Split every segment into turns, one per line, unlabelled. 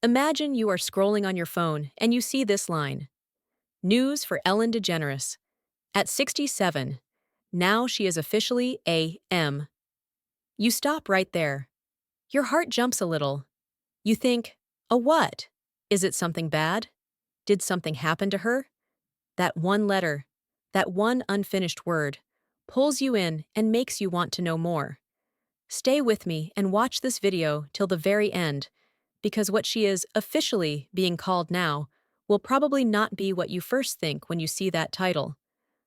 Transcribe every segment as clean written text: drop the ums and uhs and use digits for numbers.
Imagine you are scrolling on your phone and you see this line. News for Ellen DeGeneres. At 67, now she is officially a M. You stop right there. Your heart jumps a little. You think, a what? Is it something bad? Did something happen to her? That one letter, that one unfinished word, pulls you in and makes you want to know more. Stay with me and watch this video till the very end, because what she is officially being called now will probably not be what you first think when you see that title.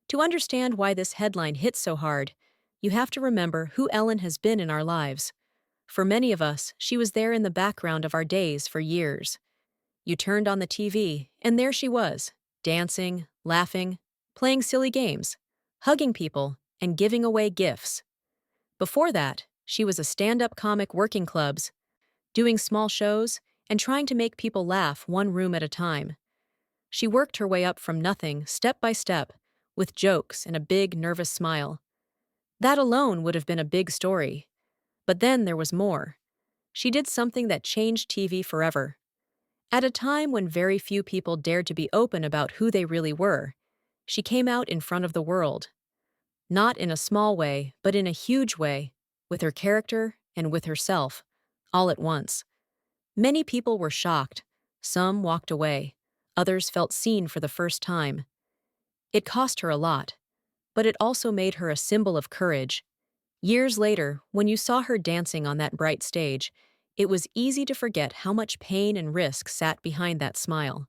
To understand why this headline hits so hard, you have to remember who Ellen has been in our lives. For many of us, she was there in the background of our days for years. You turned on the TV, and there she was, dancing, laughing, playing silly games, hugging people, and giving away gifts. Before that, she was a stand-up comic working clubs, doing small shows, and trying to make people laugh one room at a time. She worked her way up from nothing, step by step, with jokes and a big, nervous smile. That alone would have been a big story. But then there was more. She did something that changed TV forever. At a time when very few people dared to be open about who they really were, she came out in front of the world. Not in a small way, but in a huge way, with her character and with herself, all at once. Many people were shocked. Some walked away. Others felt seen for the first time. It cost her a lot, but it also made her a symbol of courage. Years later, when you saw her dancing on that bright stage, it was easy to forget how much pain and risk sat behind that smile.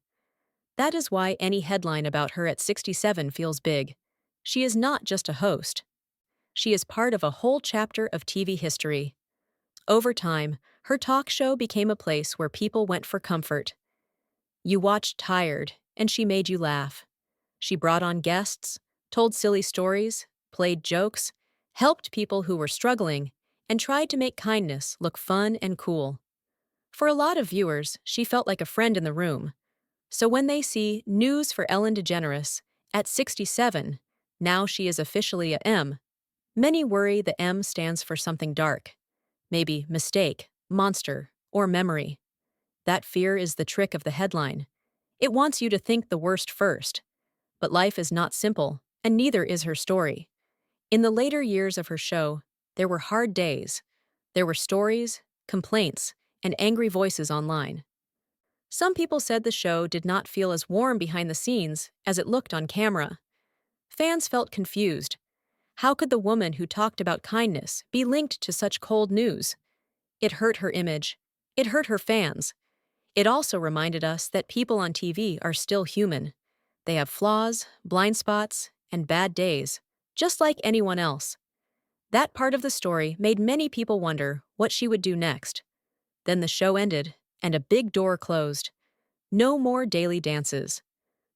That is why any headline about her at 67 feels big. She is not just a host. She is part of a whole chapter of TV history. Over time, her talk show became a place where people went for comfort. You watched tired, and she made you laugh. She brought on guests, told silly stories, played jokes, helped people who were struggling, and tried to make kindness look fun and cool. For a lot of viewers, she felt like a friend in the room. So when they see News for Ellen DeGeneres at 67, now she is officially a M, many worry the M stands for something dark. Maybe mistake, monster, or memory. That fear is the trick of the headline. It wants you to think the worst first. But life is not simple, and neither is her story. In the later years of her show, there were hard days. There were stories, complaints, and angry voices online. Some people said the show did not feel as warm behind the scenes as it looked on camera. Fans felt confused. How could the woman who talked about kindness be linked to such cold news? It hurt her image. It hurt her fans. It also reminded us that people on TV are still human. They have flaws, blind spots, and bad days, just like anyone else. That part of the story made many people wonder what she would do next. Then the show ended, and a big door closed. No more daily dances.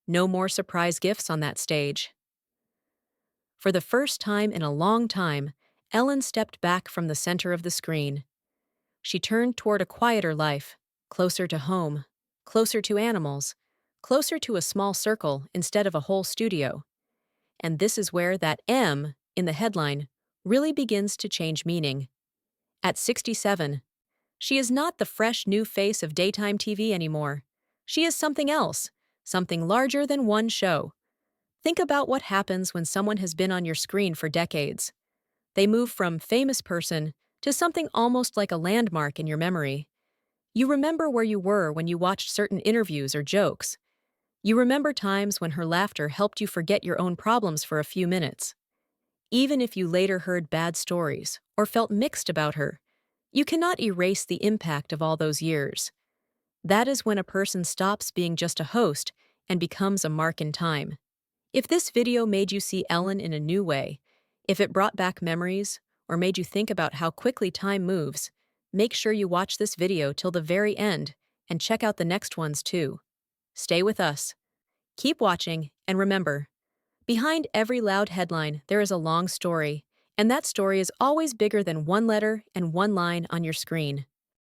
No more surprise gifts on that stage. For the first time in a long time, Ellen stepped back from the center of the screen. She turned toward a quieter life, closer to home, closer to animals, closer to a small circle instead of a whole studio. And this is where that M in the headline really begins to change meaning. At 67, she is not the fresh new face of daytime TV anymore. She is something else, something larger than one show. Think about what happens when someone has been on your screen for decades. They move from famous person to something almost like a landmark in your memory. You remember where you were when you watched certain interviews or jokes. You remember times when her laughter helped you forget your own problems for a few minutes. Even if you later heard bad stories or felt mixed about her, you cannot erase the impact of all those years. That is when a person stops being just a host and becomes a mark in time. If this video made you see Ellen in a new way, if it brought back memories, or made you think about how quickly time moves, make sure you watch this video till the very end and check out the next ones too. Stay with us. Keep watching, and remember, behind every loud headline there is a long story, and that story is always bigger than one letter and one line on your screen.